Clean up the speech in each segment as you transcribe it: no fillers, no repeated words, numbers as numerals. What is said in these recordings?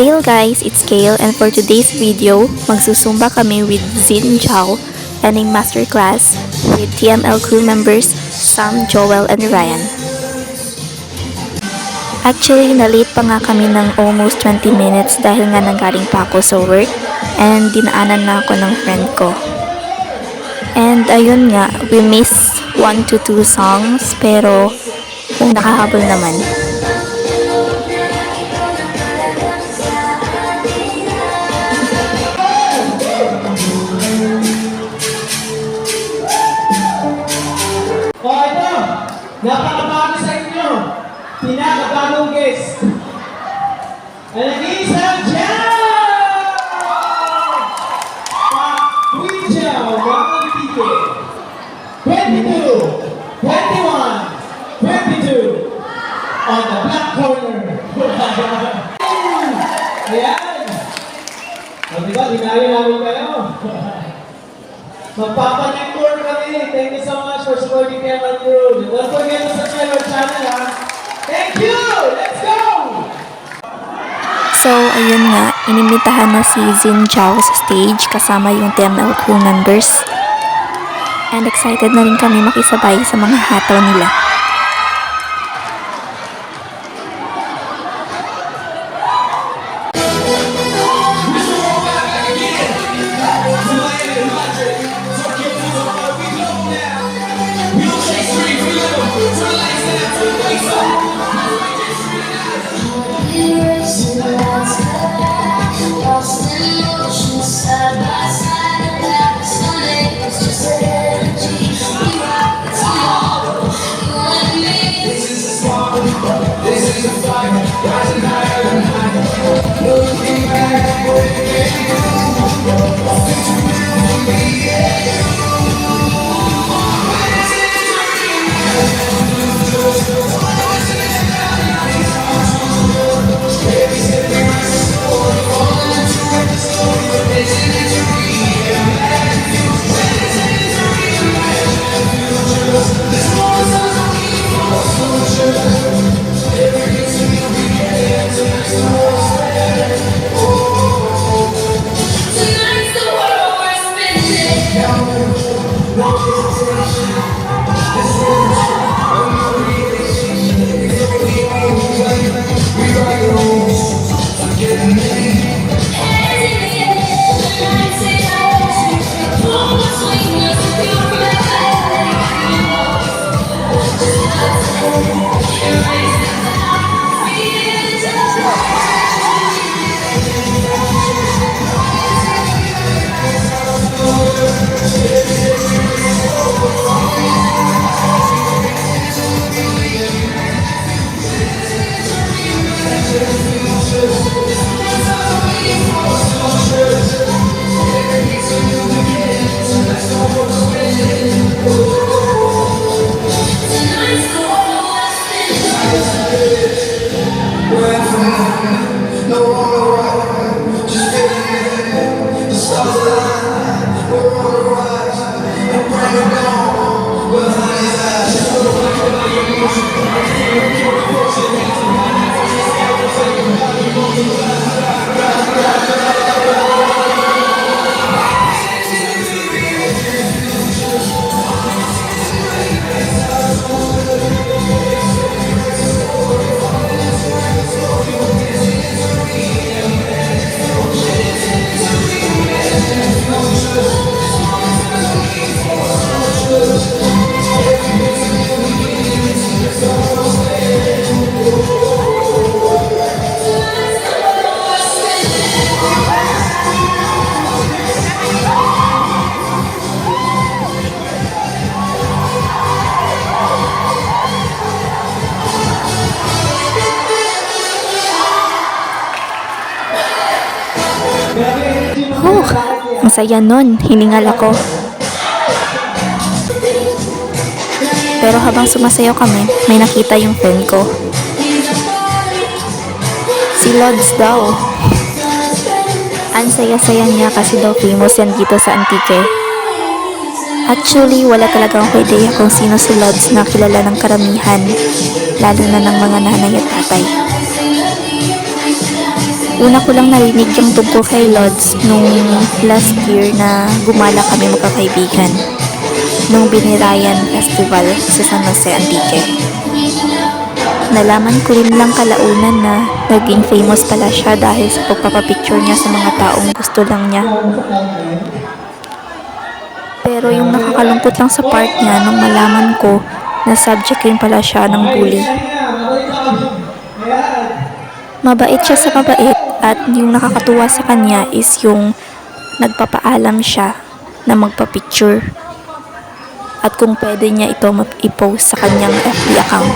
Hey guys, it's Kale and for today's video, magsusumba kami with Zin Zhao running masterclass with TML crew members Sam, Joel, and Ryan. Actually, na-late pa nga kami ng almost 20 minutes dahil nga nanggaling pa ako sa work and dinaanan na ako ng friend ko. And ayun nga, we missed 1 to 2 songs pero kung nakahabol naman. Napakabago sa inyo, pinakabagong guest. Isang Jam! Pakuijaw, mga tike. 22, 21, 22. On the black corner. Ayan. O diba, dinayo namin kayo. Magpapanektor kami. Thank you so much for supporting Kevin Room. Don't forget to subscribe our channel, ha? Thank you! Let's go! So, ayun nga, inimitahan na si Zin Zhao sa stage kasama yung TML crew members. And excited na rin kami makisabay sa mga hataw nila. Ang saya nun, hiningal ako. Pero habang sumasayaw kami, may nakita yung friend ko. Si Lods daw. Ang saya-saya niya kasi daw famous yan dito sa Antique. Actually, wala talaga akong idea kung sino si Lods na kilala ng karamihan, lalo na ng mga nanay at tatay. Una ko lang narinig yung tungkol kay Lods nung last year na gumala kami magkakaibigan nung Binirayan Festival sa San Jose, Antique. Nalaman ko rin lang kalaunan na naging famous pala siya dahil sa pagpapapicture niya sa mga taong gusto lang niya. Pero yung nakakalungkot lang sa part niya nung malaman ko na subject rin pala siya ng bully. Mabait siya sa mabait at yung nakakatuwa sa kanya is yung nagpapaalam siya na magpa-picture at kung pwede niya ito i-post sa kanyang FB account.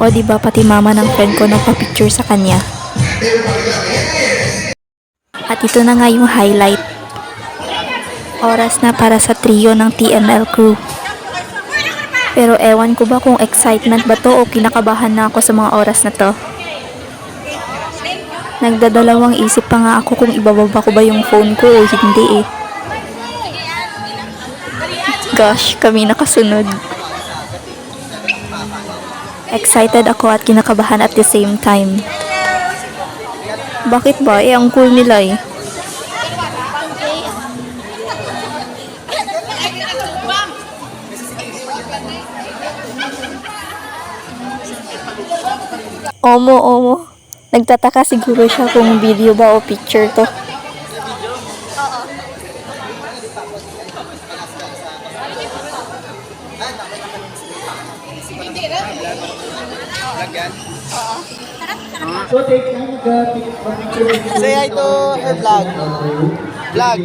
O diba pati mama ng friend ko nagpa-picture sa kanya. At ito na nga yung highlight. Oras na para sa trio ng TML crew. Pero ewan ko ba kung excitement ba to o kinakabahan na ako sa mga oras na to. Nagdadalawang isip pa nga ako kung ibababa ko ba yung phone ko o hindi eh. Gosh, kami nakasunod. Excited ako at kinakabahan at the same time. Bakit ba? Eh, ang cool nila eh. Omo. Nagtataka siguro siya kung video ba o picture to. So take time mag-picture. Say hi to her vlog. Vlog.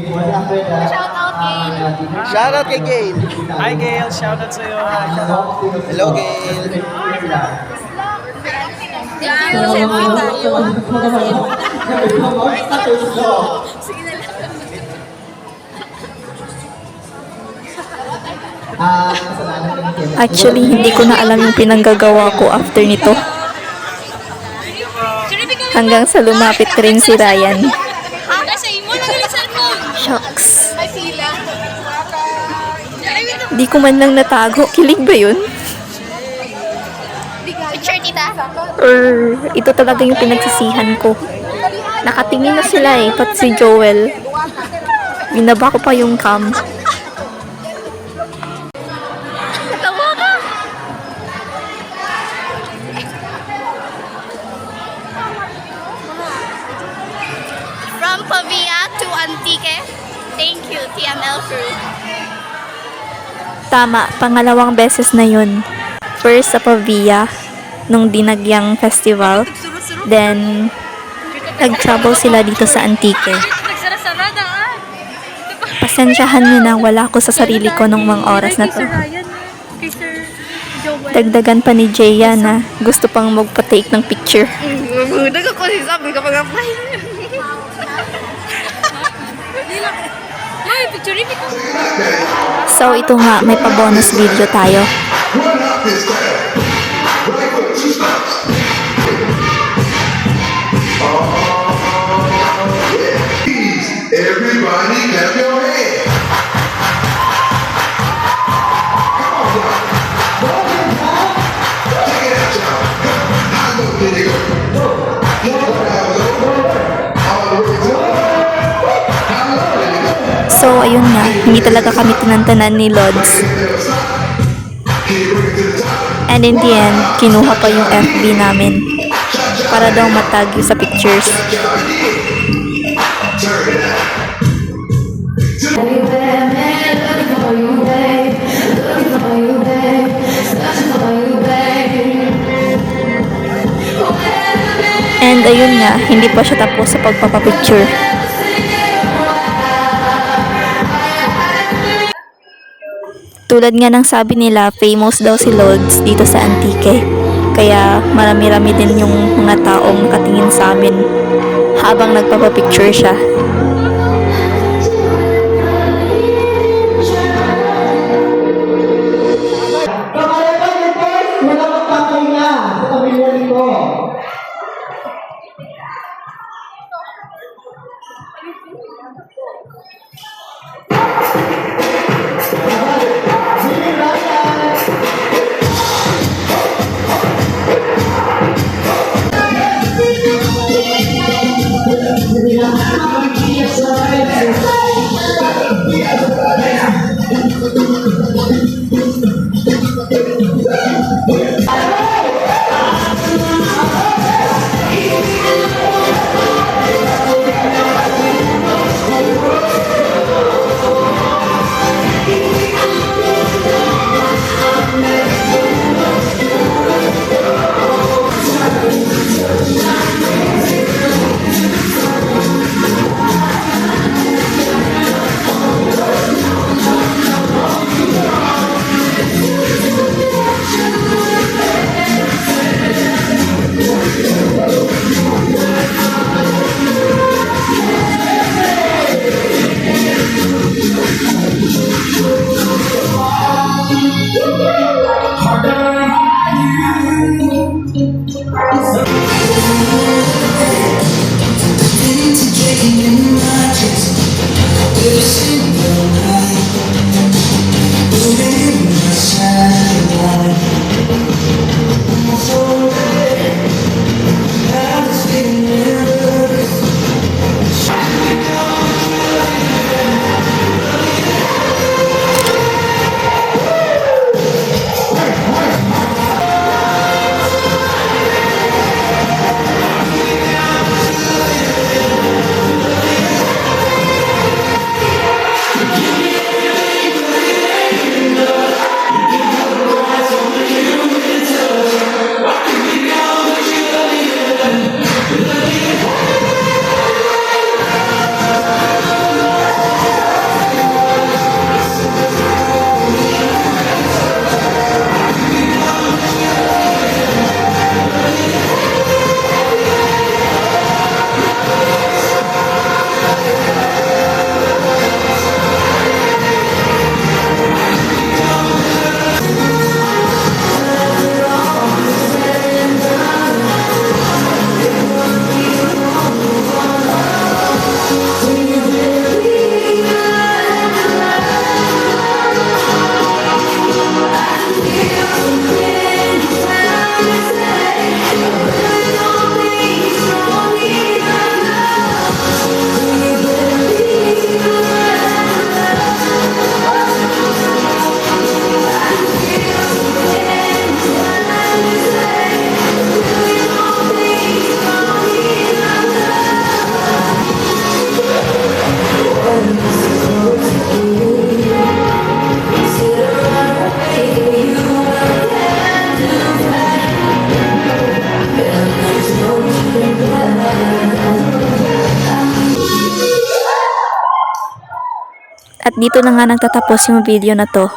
Shoutout kay Gail. Hi Gail, shoutout sa'yo. Hello Gail. Actually, hindi ko na alam yung pinanggagawa ko after nito. Hanggang sa lumapit rin si Ryan. Shucks. Di ko man lang natago. Kilig ba yun? Picture, tita. Or ito talaga yung pinagsisihan ko. Nakatingin na sila eh, pati si Joel. Binaba ko pa yung cam. Tawa ka. From Pavia to Antique. Thank you, TML crew. Tama, pangalawang beses na yun. First sa Pavia, nung Dinagyang Festival. Then, nag-travel sila dito sa Antique. Pasensyahan nyo na wala ko sa sarili ko nung mga oras na to. Dagdagan pa ni Jaya na gusto pang magpa-take ng picture. Budag ako si Sabi kapag apply. Ay, picture rin ito. So ito nga, may pa-bonus video tayo. Everybody clap your hands. Check it out, y'all. How low did it go? So ayun nga, hindi talaga kami tinantanan ni Lods. And in the end, kinuha pa yung FB namin para daw matag yung sa pictures. And ayun nga, hindi pa siya tapos sa pagpapapicture. Tulad nga ng sabi nila, famous daw si Lods dito sa Antique. Kaya marami-rami din yung mga taong nakatingin sa amin habang nagpapapicture siya. Kakalaban yung boys, wala magpapahinga sa pamilya nito. At dito na nga nagtatapos yung video na to.